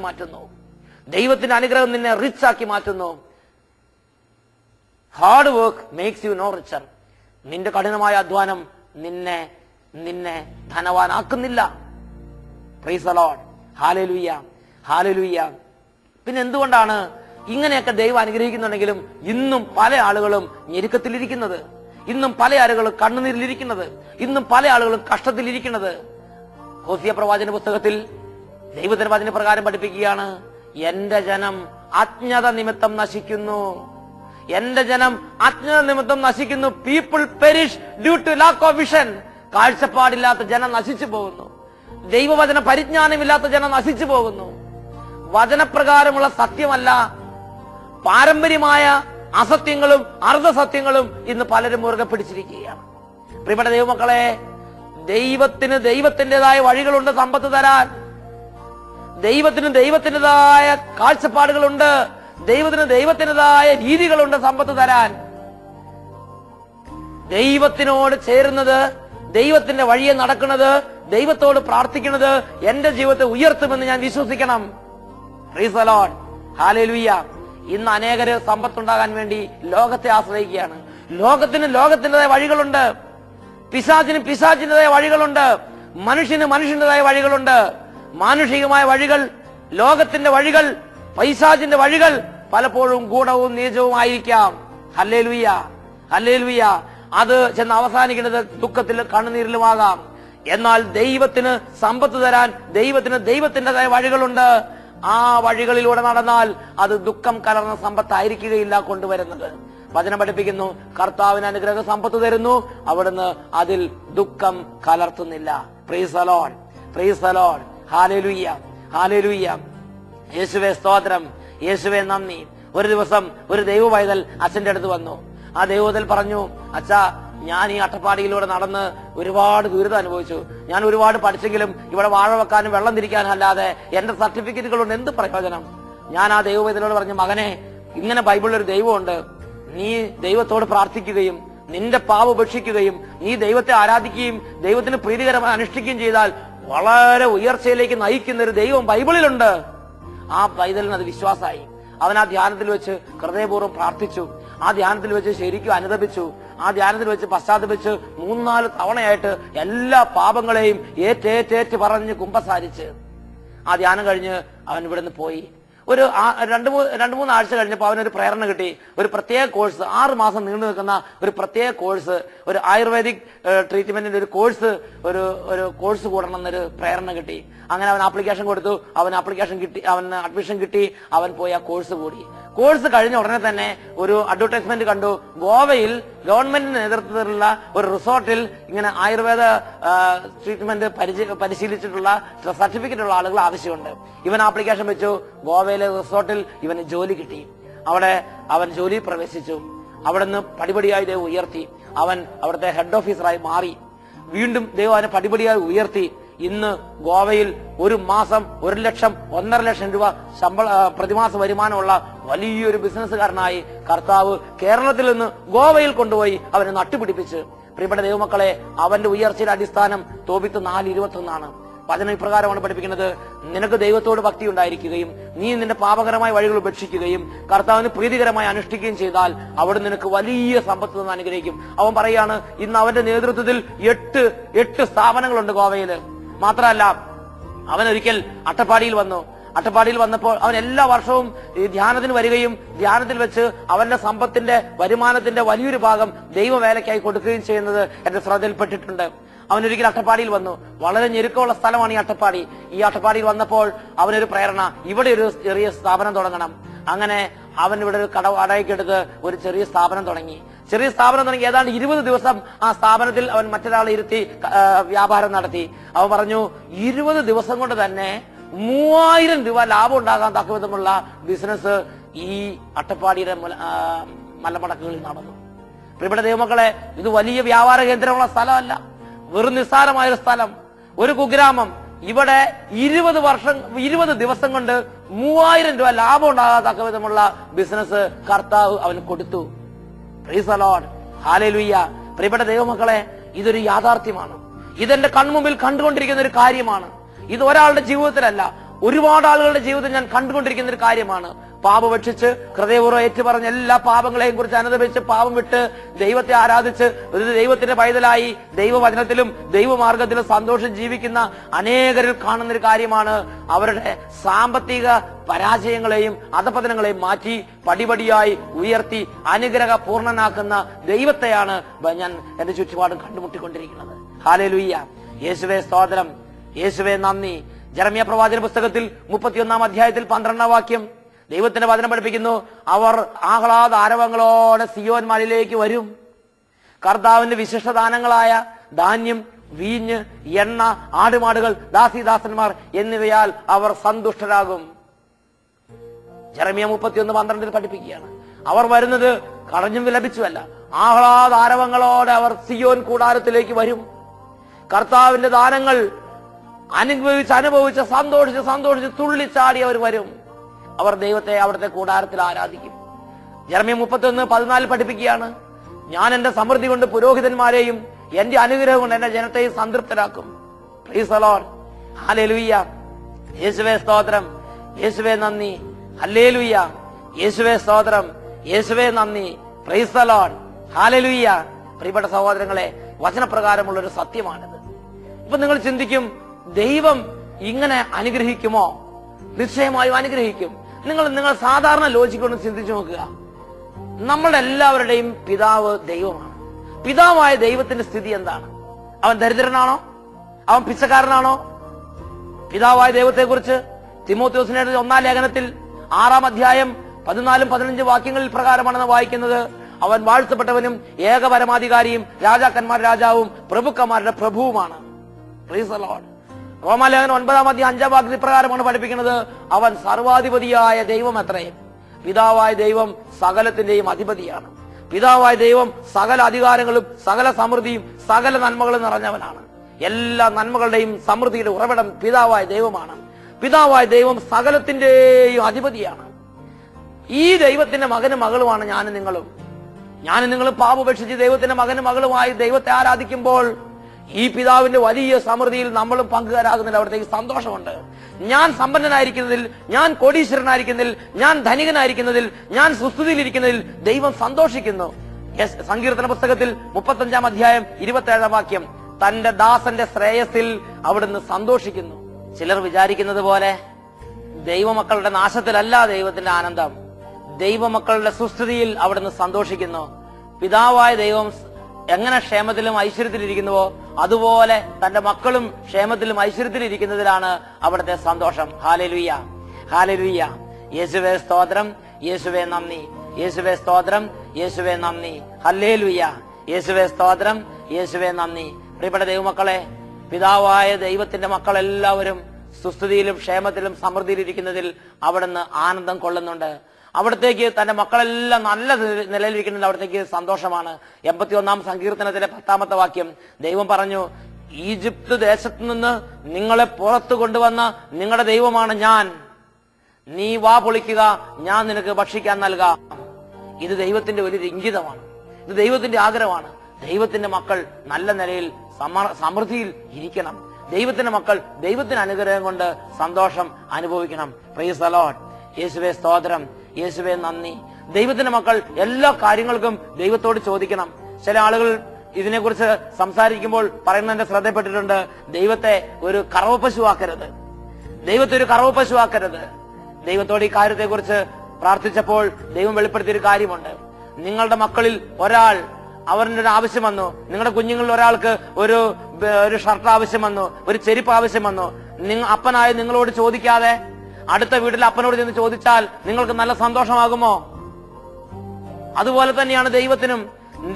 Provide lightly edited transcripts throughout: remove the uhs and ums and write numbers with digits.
മാറ്റുന്നു. ദൈവത്തിന്റെ അനുഗ്രഹം നിന്നെ റിച്ച് ആക്കി മാറ്റുന്നു. Hard work makes you no richer. നിന്റെ കഠിനമായ അധ്വാനം നിന്നെ ധനവാനാക്കുന്നില്ല. Praise the Lord. ഹല്ലേലൂയ, ഹല്ലേലൂയ. പിന്നെ എന്തുകൊണ്ടാണ് ഇങ്ങനെയൊക്കെ ദൈവം അനുഗ്രഹിക്കുന്നുണ്ടെങ്കിലും ഇന്നും പല ആളുകളും ഞെരുക്കത്തിലിരിക്കുന്നത്, ഇന്നും പല ആളുകളും കണ്ണുനീരിലിരിക്കുന്നത്, ഇന്നും പല ആളുകളും കഷ്ടത്തിലിരിക്കുന്നത്? ഹോസിയ പ്രവാചന പുസ്തകത്തിൽ ദൈവത്തിന്റെ വചന പ്രകാരം പഠിപ്പിക്കുകയാണ്, എന്റെ ജനം അജ്ഞത നിമിത്തം നശിക്കുന്നു. എന്റെ ജനം അജ്ഞത നിമിത്തം നശിക്കുന്നു. People perish due to lack of vision. കാഴ്ചപ്പാടില്ലാത്ത ജനം നശിച്ചു പോകുന്നു. ദൈവവചന പരിജ്ഞാനമില്ലാത്ത ജനം നശിച്ചു പോകുന്നു. വചനപ്രകാരമുള്ള സത്യമല്ല, പാരമ്പര്യമായ അസത്യങ്ങളും അർദ്ധസത്യങ്ങളും ഇന്ന് പലരും മുറുകെ പിടിച്ചിരിക്കുകയാണ്. പ്രിയപ്പെട്ട ദൈവമക്കളെ, ദൈവത്തിന് ദൈവത്തിൻ്റെതായ വഴികളുണ്ട് സമ്പത്ത് തരാൻ. ദൈവത്തിന് ദൈവത്തിൻ്റെതായ കാഴ്ചപ്പാടുകളുണ്ട്. ദൈവത്തിന് ദൈവത്തിൻ്റെതായ രീതികളുണ്ട് സമ്പത്ത് തരാൻ. ദൈവത്തിനോട് ചേരുന്നത്, ദൈവത്തിന്റെ വഴിയെ നടക്കുന്നത്, ദൈവത്തോട് പ്രാർത്ഥിക്കുന്നത് എന്റെ ജീവിതത്തെ ഉയർത്തുമെന്ന് ഞാൻ വിശ്വസിക്കണം. Price the Lord. ഹല്ലേലൂയ. ഇന്ന് അനേകര് സമ്പത്തുണ്ടാകാൻ വേണ്ടി ലോകത്തെ ആശ്രയിക്കുകയാണ്. ലോകത്തിന് ലോകത്തിൻ്റെതായ വഴികളുണ്ട്, പിശാചിന് പിശാചിൻ്റെതായ വഴികളുണ്ട്, മനുഷ്യന് മനുഷ്യൻ്റെതായ വഴികളുണ്ട്. മാനുഷികമായ വഴികൾ, ലോകത്തിന്റെ വഴികൾ, പൈശാചിന്റെ വഴികൾ പലപ്പോഴും ഗൂഢവും നീചവുമായിരിക്കാം. Hallelujah, hallelujah. അത് ചെന്ന് അവസാനിക്കുന്നത് ദുഃഖത്തിലും കണ്ണുനീരിലുമാകാം. എന്നാൽ ദൈവത്തിന് സമ്പത്ത് തരാൻ ദൈവത്തിന് ദൈവത്തിൻ്റെതായ വഴികളുണ്ട്. ആ വഴികളിലൂടെ നടന്നാൽ അത് ദുഃഖം കലർന്ന സമ്പത്തായിരിക്കുകയില്ല കൊണ്ടുവരുന്നത്. വചനം പഠിപ്പിക്കുന്നു, കർത്താവിന് അനുഗ്രഹ സമ്പത്ത് തരുന്നു, അവിടുന്ന് അതിൽ ദുഃഖം കലർത്തുന്നില്ല. Praise the Lord, praise the Lord. ഹല്ലേലൂയ, ഹല്ലേലൂയ. യേശുവേ സ്തോത്രം, യേശുവേ നന്ദി. ഒരു ദിവസം ഒരു ദൈവ പൈതൽ അച്ഛന്റെ അടുത്ത് വന്നു. ആ ദൈവത്തിൽ പറഞ്ഞു, അച്ഛാ, ഞാൻ ഈ അട്ടപ്പാടിയിലൂടെ നടന്ന് ഒരുപാട് ദുരിതം അനുഭവിച്ചു. ഞാൻ ഒരുപാട് പഠിച്ചെങ്കിലും ഇവിടെ വാഴ വെക്കാനും വെള്ളം തിരിക്കാനും അല്ലാതെ എന്റെ സർട്ടിഫിക്കറ്റുകൾ കൊണ്ട് എന്ത് പ്രയോജനം? ഞാൻ ആ ദൈവപൈതലോട് പറഞ്ഞു, മകനെ, ഇങ്ങനെ ബൈബിളിലൊരു ദൈവമുണ്ട്. നീ ദൈവത്തോട് പ്രാർത്ഥിക്കുകയും നിന്റെ പാപം ഉപേക്ഷിക്കുകയും നീ ദൈവത്തെ ആരാധിക്കുകയും ദൈവത്തിന് പ്രീതികരമായി അനുഷ്ഠിക്കുകയും ചെയ്താൽ വളരെ ഉയർച്ചയിലേക്ക് നയിക്കുന്ന ഒരു ദൈവം ബൈബിളിലുണ്ട്. ആ പൈതലിന് അത് വിശ്വാസമായി. അവൻ ആ ധ്യാനത്തിൽ വെച്ച് ഹൃദയപൂർവ്വം പ്രാർത്ഥിച്ചു. ആ ധ്യാനത്തിൽ വെച്ച് ശരിക്കും അനുതപിച്ചു. ആ ധ്യാനത്തിൽ വെച്ച് പശ്ചാത്തപിച്ച് 3-4 തവണയായിട്ട് എല്ലാ പാപങ്ങളെയും ഏറ്റേറ്റ് പറഞ്ഞ് കുമ്പസാരിച്ച് ആ ധ്യാനം കഴിഞ്ഞ് അവൻ ഇവിടുന്ന് പോയി. ഒരു 2-3 ആഴ്ച കഴിഞ്ഞപ്പോൾ അവനൊരു പ്രേരണ കിട്ടി. ഒരു പ്രത്യേക കോഴ്സ്, 6 മാസം നീണ്ടു നിൽക്കുന്ന ഒരു പ്രത്യേക കോഴ്സ്, ഒരു ആയുർവേദിക് ട്രീറ്റ്മെന്റിന്റെ ഒരു കോഴ്സ് കൂടണം എന്നൊരു പ്രേരണ കിട്ടി. അങ്ങനെ അവൻ ആപ്ലിക്കേഷൻ കൊടുത്തു. അവൻ അഡ്മിഷൻ കിട്ടി. അവൻ പോയി ആ കോഴ്സ് കൂടി. കോഴ്സ് കഴിഞ്ഞ ഉടനെ തന്നെ ഒരു അഡ്വർടൈസ്മെന്റ് കണ്ടു. ഗോവയിൽ ഗവൺമെന്റിന്റെ നേതൃത്വത്തിലുള്ള ഒരു റിസോർട്ടിൽ ഇങ്ങനെ ആയുർവേദ ട്രീറ്റ്മെന്റ് പരിശീലിച്ചിട്ടുള്ള സർട്ടിഫിക്കറ്റ് ഉള്ള ആളുകൾ ആവശ്യമുണ്ട്. ഇവൻ ആപ്ലിക്കേഷൻ വെച്ചു. ഗോവയിലെ റിസോർട്ടിൽ ഇവന് ജോലി കിട്ടി. അവിടെ അവൻ ജോലിയിൽ പ്രവേശിച്ചു. അവിടെ നിന്ന് പടിപടിയായി ദൈവം ഉയർത്തി. അവൻ അവിടുത്തെ ഹെഡ് ഓഫീസറായി മാറി. വീണ്ടും ദൈവം അവനെ പടിപടിയായി ഉയർത്തി. ഇന്ന് ഗോവയിൽ ഒരു മാസം 1 ലക്ഷം 1.5 ലക്ഷം രൂപ പ്രതിമാസ വരുമാനമുള്ള വലിയൊരു ബിസിനസ്സുകാരനായി കർത്താവ് കേരളത്തിൽ നിന്ന് ഗോവയിൽ കൊണ്ടുപോയി അവനെ നട്ടുപിടിപ്പിച്ച്. പ്രിയപ്പെട്ട ദൈവമക്കളെ, അവന്റെ ഉയർച്ചയുടെ അടിസ്ഥാനം തോബിത്ത് 4:21 വചനം ഇപ്രകാരമാണ് പഠിപ്പിക്കുന്നത്, നിനക്ക് ദൈവത്തോട് ഭക്തി ഉണ്ടായിരിക്കുകയും നീ നിന്റെ പാപകരമായ വഴികൾ ഉപേക്ഷിക്കുകയും കർത്താവിന് പ്രീതികരമായി അനുഷ്ഠിക്കുകയും ചെയ്താൽ അവിടെ നിനക്ക് വലിയ സമ്പത്ത് നിന്ന് അനുഗ്രഹിക്കും. അവൻ പറയാണ്, ഇന്ന് അവന്റെ നേതൃത്വത്തിൽ 8 സ്ഥാപനങ്ങളുണ്ട് ഗോവയില്. മാത്രമല്ല, അവൻ ഒരിക്കൽ അട്ടപ്പാടിയിൽ വന്നു. അട്ടപ്പാടിയിൽ വന്നപ്പോൾ അവൻ എല്ലാ വർഷവും ഈ ധ്യാനത്തിന് വരികയും ധ്യാനത്തിൽ വെച്ച് അവന്റെ സമ്പത്തിന്റെ വരുമാനത്തിന്റെ വലിയൊരു ഭാഗം ദൈവവേലയ്ക്കായി കൊടുക്കുകയും ചെയ്യുന്നത് എന്റെ ശ്രദ്ധയിൽപ്പെട്ടിട്ടുണ്ട്. അവനൊരിക്കൽ അട്ടപ്പാടിയിൽ വന്നു. വളരെ ഞെരുക്കമുള്ള സ്ഥലമാണ് ഈ അട്ടപ്പാടി. ഈ അട്ടപ്പാടിയിൽ വന്നപ്പോൾ അവനൊരു പ്രേരണ, ഇവിടെ ഒരു ചെറിയ സ്ഥാപനം തുടങ്ങണം. അങ്ങനെ അവൻ ഇവിടെ ഒരു അടയ്ക്കെടുത്ത് ഒരു ചെറിയ സ്ഥാപനം തുടങ്ങി. ഏതാണ്ട് 20 ദിവസം ആ സ്ഥാപനത്തിൽ അവൻ മറ്റൊരാളെ ഇരുത്തി വ്യാപാരം നടത്തി. അവൻ പറഞ്ഞു, 20 ദിവസം കൊണ്ട് തന്നെ 3000 രൂപ ലാഭം ഉണ്ടാകാൻ തക്ക വിധമുള്ള ബിസിനസ് ഈ അട്ടപ്പാടിയുടെ മലമടക്കുകളിൽ നടന്നു. പ്രിയപ്പെട്ട ദൈവമക്കളെ, ഇത് വലിയ വ്യാപാര കേന്ദ്രമുള്ള സ്ഥലമല്ല, വെറും നിസ്സാരമായൊരു സ്ഥലം, ഒരു കുഗ്രാമം. ഇവിടെ 20 ദിവസം കൊണ്ട് 3000 രൂപ ലാഭം ഉണ്ടാകാത്തക്ക വിധമുള്ള ബിസിനസ് കർത്താവ് അവന് കൊടുത്തു. പ്രൈസ് ദി ലോർഡ്, ഹല്ലേലൂയ. പ്രിയപ്പെട്ട ദൈവമക്കളെ, ഇതൊരു യാഥാർത്ഥ്യമാണ്. ഇതെന്റെ കൺമുമ്പിൽ കണ്ടുകൊണ്ടിരിക്കുന്ന ഒരു കാര്യമാണ്. ഇത് ഒരാളുടെ ജീവിതത്തിലല്ല, ഒരുപാട് ആളുകളുടെ ജീവിതം ഞാൻ കണ്ടുകൊണ്ടിരിക്കുന്ന ഒരു കാര്യമാണ്. പാപം ഭക്ഷിച്ച് ഹൃദയപൂർവ്വം ഏറ്റുപറഞ്ഞ് എല്ലാ പാപങ്ങളെയും കുറിച്ച് അനുദപിച്ച് പാപം വിട്ട് ദൈവത്തെ ആരാധിച്ച് ഒരു ദൈവത്തിന്റെ പൈതലായി ദൈവവചനത്തിലും ദൈവമാർഗത്തിലും സന്തോഷം ജീവിക്കുന്ന അനേകരിൽ കാണുന്ന ഒരു കാര്യമാണ് അവരുടെ സാമ്പത്തിക പരാജയങ്ങളെയും അധപതനങ്ങളെയും മാറ്റി പടിപടിയായി ഉയർത്തി അനുഗ്രഹ പൂർണ്ണനാക്കുന്ന ദൈവത്തെയാണ് ഞാൻ എന്റെ ചുറ്റുപാടും കണ്ടുമുട്ടിക്കൊണ്ടിരിക്കുന്നത്. ഹല്ലേലൂയ. യേശുവേ സ്തോത്രം, യേശുവേ നന്ദി. ജെറമ്യാ പ്രവാചന പുസ്തകത്തിൽ 31 അധ്യായത്തിൽ 12 വാക്യം ദൈവത്തിന്റെ വചനം പഠിപ്പിക്കുന്നു, അവർ ആഹ്ലാദ ആരവങ്ങളോടെ സിയോൻ മലയിലേക്ക് വരും. കർത്താവിന്റെ വിശിഷ്ടദാനങ്ങളായ ധാന്യം, വീഞ്ഞ്, എണ്ണ, ആടുമാടുകൾ, ദാസീദാസന്മാർ എന്നിവയാൽ അവർ സന്തുഷ്ടരാകും. ജെറമ്യാ 31:12 പഠിപ്പിക്കുകയാണ്. അവർ വരുന്നത് കളഞ്ഞും വിലപിച്ചുമല്ല, ആഹ്ലാദ ആരവങ്ങളോടെ അവർ സിയോൻ കൂടാരത്തിലേക്ക് വരും. കർത്താവിന്റെ ദാനങ്ങൾ അനുഭവിച്ച് സന്തോഷിച്ച് തുള്ളിച്ചാടി അവർ വരും. അവർ ദൈവത്തെ അവിടുത്തെ കൂടാരത്തിൽ ആരാധിക്കും. ജെറമ്യാ 31:14 പഠിപ്പിക്കുകയാണ്, ഞാൻ എന്റെ സമൃദ്ധി കൊണ്ട് പുരോഹിതന്മാരെയും എന്റെ അനുഗ്രഹം കൊണ്ട് എന്റെ ജനത്തെയും സംതൃപ്തരാക്കും. Praise the Lord. ഹല്ലേലൂയ. യേശുവേ സ്തോത്രം, യേശുവേ നന്ദി. ഹല്ലേലൂയ. യേശുവേ സ്തോത്രം, യേശുവേ നന്ദി. Praise the Lord. ഹല്ലേലൂയ. പ്രിയപ്പെട്ട സഹോദരങ്ങളെ, വചനപ്രകാരമുള്ള ഒരു സത്യമാണിത്. ഇപ്പൊ നിങ്ങൾ ചിന്തിക്കും, ദൈവം ഇങ്ങനെ അനുഗ്രഹിക്കുമോ? നിശ്ചയമായും അനുഗ്രഹിക്കും. നിങ്ങൾ സാധാരണ ലോജിക്ക് കൊണ്ട് ചിന്തിച്ചു നോക്കുക. നമ്മളുടെ എല്ലാവരുടെയും പിതാവ് ദൈവമാണ്. പിതാവായ ദൈവത്തിന്റെ സ്ഥിതി എന്താണ്? അവൻ ദരിദ്രനാണോ? അവൻ പിച്ചക്കാരനാണോ? പിതാവായ ദൈവത്തെ കുറിച്ച് തിമോഥെയോസിന്റെ 1 ലേഖനത്തിൽ 6 അധ്യായം 14-15 വാക്യങ്ങളിൽ പ്രകാരമാണെന്ന് വായിക്കുന്നത്, അവൻ വാഴ്ത്തപ്പെട്ടവനും ഏക പരമാധികാരിയും രാജാക്കന്മാരുടെ രാജാവും പ്രഭുക്കന്മാരുടെ പ്രഭുവുമാണ്. Praise the Lord. റോമാലേഖനം 9 അധ്യായം 5 വാക്യത്തിൽ പ്രകാരമാണ് പഠിപ്പിക്കുന്നത്, അവൻ സർവാധിപതിയായ ദൈവം അത്രയും. പിതാവായ ദൈവം സകലത്തിന്റെയും അധിപതിയാണ്. പിതാവായ ദൈവം സകല അധികാരങ്ങളും സകല സമൃദ്ധിയും സകല നന്മകളും നിറഞ്ഞവനാണ്. എല്ലാ നന്മകളുടെയും സമൃദ്ധിയുടെ ഉറവിടം പിതാവായ ദൈവമാണ്. പിതാവായ ദൈവം സകലത്തിന്റെയും അധിപതിയാണ്. ഈ ദൈവത്തിന്റെ മകനും മകളുമാണ് ഞാനും നിങ്ങളും പാപപേക്ഷിച്ച് ദൈവത്തിന്റെ മകനും മകളുമായി ദൈവത്തെ ആരാധിക്കുമ്പോൾ ഈ പിതാവിന്റെ വലിയ സമൃദ്ധിയിൽ നമ്മളും പങ്കുകാരാകുന്നതിൽ അവിടത്തേക്ക് സന്തോഷമുണ്ട്. ഞാൻ സമ്പന്നനായിരിക്കുന്നതിൽ, ഞാൻ കോടീശ്വരനായിരിക്കുന്നതിൽ, ഞാൻ ധനികനായിരിക്കുന്നതിൽ, ഞാൻ സുസ്ഥിതിയിലിരിക്കുന്നതിൽ ദൈവം സന്തോഷിക്കുന്നു. സങ്കീർത്തന പുസ്തകത്തിൽ 35 അധ്യായം 27 വാക്യം, തന്റെ ദാസന്റെ ശ്രേയസിൽ അവിടുന്ന് സന്തോഷിക്കുന്നു. ചിലർ വിചാരിക്കുന്നത് പോലെ ദൈവമക്കളുടെ നാശത്തിലല്ല ദൈവത്തിന്റെ ആനന്ദം, ദൈവമക്കളുടെ സുസ്ഥിതിയിൽ അവിടുന്ന് സന്തോഷിക്കുന്നു. പിതാവായ ദൈവം എങ്ങനെ ക്ഷേമത്തിലും ഐശ്വര്യത്തിലിരിക്കുന്നുവോ അതുപോലെ തന്റെ മക്കളും ക്ഷേമത്തിലും ഐശ്വര്യത്തിലിരിക്കുന്നതിലാണ് അവിടുത്തെ സന്തോഷം. ഹല്ലേലൂയ, ഹല്ലേലൂയ. യേശുവേ സ്തോത്രം, യേശുവേ നന്ദി. യേശുവേ സ്തോത്രം, യേശുവേ നന്ദി. ഹല്ലേലൂയ. യേശുവേ സ്തോത്രം, യേശുവേ നന്ദി. പ്രിയപ്പെട്ട ദൈവമക്കളെ, പിതാവായ ദൈവത്തിന്റെ മക്കളെല്ലാവരും സുസ്ഥിതിയിലും ക്ഷേമത്തിലും സമൃദ്ധിയിലിരിക്കുന്നതിൽ അവിടുന്ന് ആനന്ദം കൊള്ളുന്നുണ്ട്. അവിടത്തേക്ക് തന്റെ മക്കളെല്ലാം നല്ല നിലയിലിരിക്കുന്നതിൽ അവിടത്തേക്ക് സന്തോഷമാണ്. 81 സങ്കീർത്തനത്തിലെ 10 വാക്യം ദൈവം പറഞ്ഞു, ഈജിപ്ത് ദേശത്തു നിന്ന് നിങ്ങളെ പുറത്തു കൊണ്ടുവന്ന നിങ്ങളുടെ ദൈവമാണ് ഞാൻ. നീ വാ പൊളിക്കുക, ഞാൻ നിനക്ക് ഭക്ഷിക്കാൻ നൽകാം. ഇത് ദൈവത്തിന്റെ വലിയൊരു ഇംഗിതമാണ്. ഇത് ദൈവത്തിന്റെ ആഗ്രഹമാണ്. ദൈവത്തിന്റെ മക്കൾ നല്ല നിലയിൽ സമൃദ്ധിയിൽ ഇരിക്കണം. ദൈവത്തിന്റെ മക്കൾ ദൈവത്തിന്റെ അനുഗ്രഹം കൊണ്ട് സന്തോഷം അനുഭവിക്കണം. Price the Lord. യേശുവേ സ്തോത്രം, യേശുവേ നന്ദി. ദൈവത്തിന്റെ മക്കൾ എല്ലാ കാര്യങ്ങൾക്കും ദൈവത്തോട് ചോദിക്കണം. ചില ആളുകൾ ഇതിനെക്കുറിച്ച് സംസാരിക്കുമ്പോൾ പറയുന്നതിന്റെ ശ്രദ്ധപ്പെട്ടിട്ടുണ്ട്, ദൈവത്തെ ഒരു കറവ പശുവാക്കരുത്, ദൈവത്തെ ഒരു കറവ പശുവാക്കരുത്. ദൈവത്തോട് ഈ കാര്യത്തെക്കുറിച്ച് പ്രാർത്ഥിച്ചപ്പോൾ ദൈവം വെളിപ്പെടുത്തിയൊരു കാര്യമുണ്ട്. നിങ്ങളുടെ മക്കളിൽ ഒരാൾ അവരുടെ ഒരു ആവശ്യം വന്നു, നിങ്ങളുടെ കുഞ്ഞുങ്ങളിൽ ഒരാൾക്ക് ഒരു ഷർട്ട് ആവശ്യം വന്നു, ഒരു ചെരുപ്പ് ആവശ്യം വന്നു, അപ്പനായ നിങ്ങളോട് ചോദിക്കാതെ അടുത്ത വീട്ടിൽ അപ്പനോട് ചെന്ന് ചോദിച്ചാൽ നിങ്ങൾക്ക് നല്ല സന്തോഷമാകുമോ? അതുപോലെ തന്നെയാണ് ദൈവത്തിനും.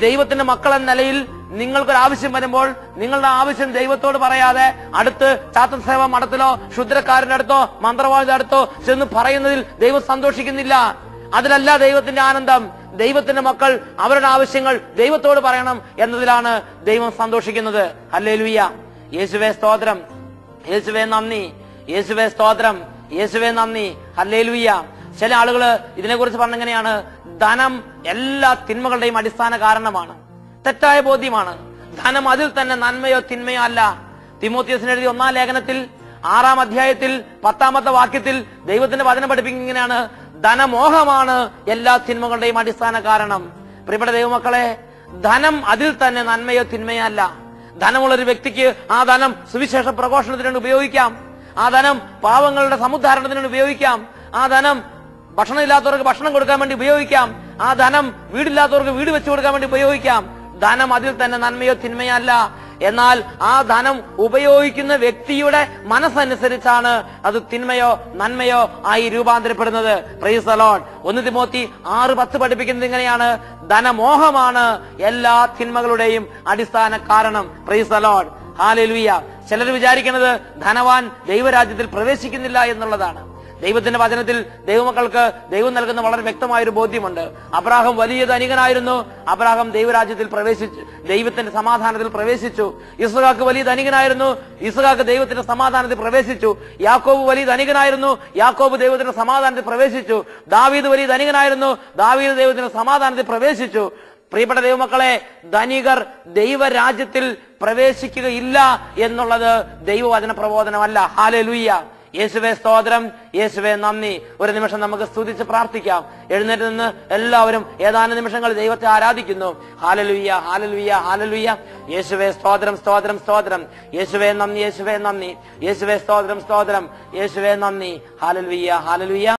ദൈവത്തിന്റെ മക്കൾ എന്ന നിലയിൽ നിങ്ങൾക്കൊരു ആവശ്യം വരുമ്പോൾ നിങ്ങളുടെ ആവശ്യം ദൈവത്തോട് പറയാതെ അടുത്ത് ചാത്തൻ സേവ മഠത്തിലോ ക്ഷുദ്രക്കാരന്റെ അടുത്തോ മന്ത്രവാദിയുടെ അടുത്തോ ചെന്ന് പറയുന്നതിൽ ദൈവം സന്തോഷിക്കുന്നില്ല. അതിലല്ല ദൈവത്തിന്റെ ആനന്ദം. ദൈവത്തിന്റെ മക്കൾ അവരുടെ ആവശ്യങ്ങൾ ദൈവത്തോട് പറയണം എന്നതിലാണ് ദൈവം സന്തോഷിക്കുന്നത്. ഹല്ലേലൂയ. യേശുവേ സ്തോത്രം, യേശുവേ നന്ദി. യേശുവേ സ്തോത്രം, യേശുവേ നന്ദി. ഹല്ലേലൂയ. ചില ആളുകള് ഇതിനെക്കുറിച്ച് പറഞ്ഞെങ്ങനെയാണ്, ധനം എല്ലാ തിന്മകളുടെയും അടിസ്ഥാന കാരണമാണ്. തെറ്റായ ബോധ്യമാണ്. ധനം അതിൽ തന്നെ നന്മയോ തിന്മയോ അല്ല. തിമോഥെയോസിന് എഴുതിയ 1 ലേഖനത്തിൽ 6-ാം അധ്യായത്തിൽ 10-ാമത്തെ വാക്യത്തിൽ ദൈവത്തിന്റെ വചനം പഠിപ്പിക്കുന്നത് ഇങ്ങനെയാണ്: ധനമോഹമാണ് എല്ലാ തിന്മകളുടെയും അടിസ്ഥാന കാരണം. പ്രിയപ്പെട്ട ദൈവമക്കളെ, ധനം അതിൽ തന്നെ നന്മയോ തിന്മയോ അല്ല. ധനമുള്ളൊരു വ്യക്തിക്ക് ആ ധനം സുവിശേഷ പ്രഘോഷണത്തിന് ഉപയോഗിക്കാം. ആ ധനം പാവങ്ങളുടെ സമുദ്ധാരണത്തിന് ഉപയോഗിക്കാം. ആ ധനം ഭക്ഷണം ഇല്ലാത്തവർക്ക് ഭക്ഷണം കൊടുക്കാൻ വേണ്ടി ഉപയോഗിക്കാം. ആ ധനം വീടില്ലാത്തവർക്ക് വീട് വെച്ചു കൊടുക്കാൻ വേണ്ടി ഉപയോഗിക്കാം. ധനം അതിൽ തന്നെ നന്മയോ തിന്മയോ അല്ല. എന്നാൽ ആ ധനം ഉപയോഗിക്കുന്ന വ്യക്തിയുടെ മനസ്സനുസരിച്ചാണ് അത് തിന്മയോ നന്മയോ ആയി രൂപാന്തരപ്പെടുന്നത്. Praise the Lord. 1 തിമോത്തി 6:10 പഠിപ്പിക്കുന്നത് ഇങ്ങനെയാണ്: ധനമോഹമാണ് എല്ലാ തിന്മകളുടെയും അടിസ്ഥാന കാരണം. Praise the Lord. ഹല്ലേലൂയ. ചിലർ വിചാരിക്കുന്നത് ധനവാൻ ദൈവരാജ്യത്തിൽ പ്രവേശിക്കുന്നില്ല എന്നുള്ളതാണ്. ദൈവത്തിന്റെ വചനത്തിൽ ദൈവമക്കൾക്ക് ദൈവം നൽകുന്ന വളരെ വ്യക്തമായൊരു ബോധ്യമുണ്ട്. അബ്രാഹാം വലിയ ധനികനായിരുന്നു. അബ്രാഹാം ദൈവരാജ്യത്തിൽ പ്രവേശിച്ചു, ദൈവത്തിന്റെ സമാധാനത്തിൽ പ്രവേശിച്ചു. ഇസ്ഹാക്ക് വലിയ ധനികനായിരുന്നു. ഇസ്ഹാക്ക് ദൈവത്തിന്റെ സമാധാനത്തിൽ പ്രവേശിച്ചു. യാക്കോബ് വലിയ ധനികനായിരുന്നു. യാക്കോബ് ദൈവത്തിന്റെ സമാധാനത്തിൽ പ്രവേശിച്ചു. ദാവീദ് വലിയ ധനികനായിരുന്നു. ദാവീദ് ദൈവത്തിന്റെ സമാധാനത്തിൽ പ്രവേശിച്ചു. പ്രിയപ്പെട്ട ദൈവമക്കളെ, ധനികർ ദൈവരാജ്യത്തിൽ പ്രവേശിക്കുകയില്ല എന്നുള്ളത് ദൈവവചന പ്രബോധനമല്ല. ഹല്ലേലൂയ. യേശുവേ സ്തോത്രം, യേശുവേ നന്ദി. ഒരു നിമിഷം നമുക്ക് സ്തുതിച്ച് പ്രാർത്ഥിക്കാം. എഴുന്നേറ്റ് നിന്ന് എല്ലാവരും ഏതാനും നിമിഷങ്ങൾ ദൈവത്തെ ആരാധിക്കുന്നു. ഹല്ലേലൂയ, ഹല്ലേലൂയ, ഹല്ലേലൂയ. യേശുവേ സ്തോത്രം, സ്തോത്രം, സ്തോത്രം. യേശുവേ നന്ദി, യേശുവേ നന്ദി. യേശുവേ സ്തോത്രം, സ്തോത്രം. യേശുവേ നന്ദി. Hallelujah, hallelujah.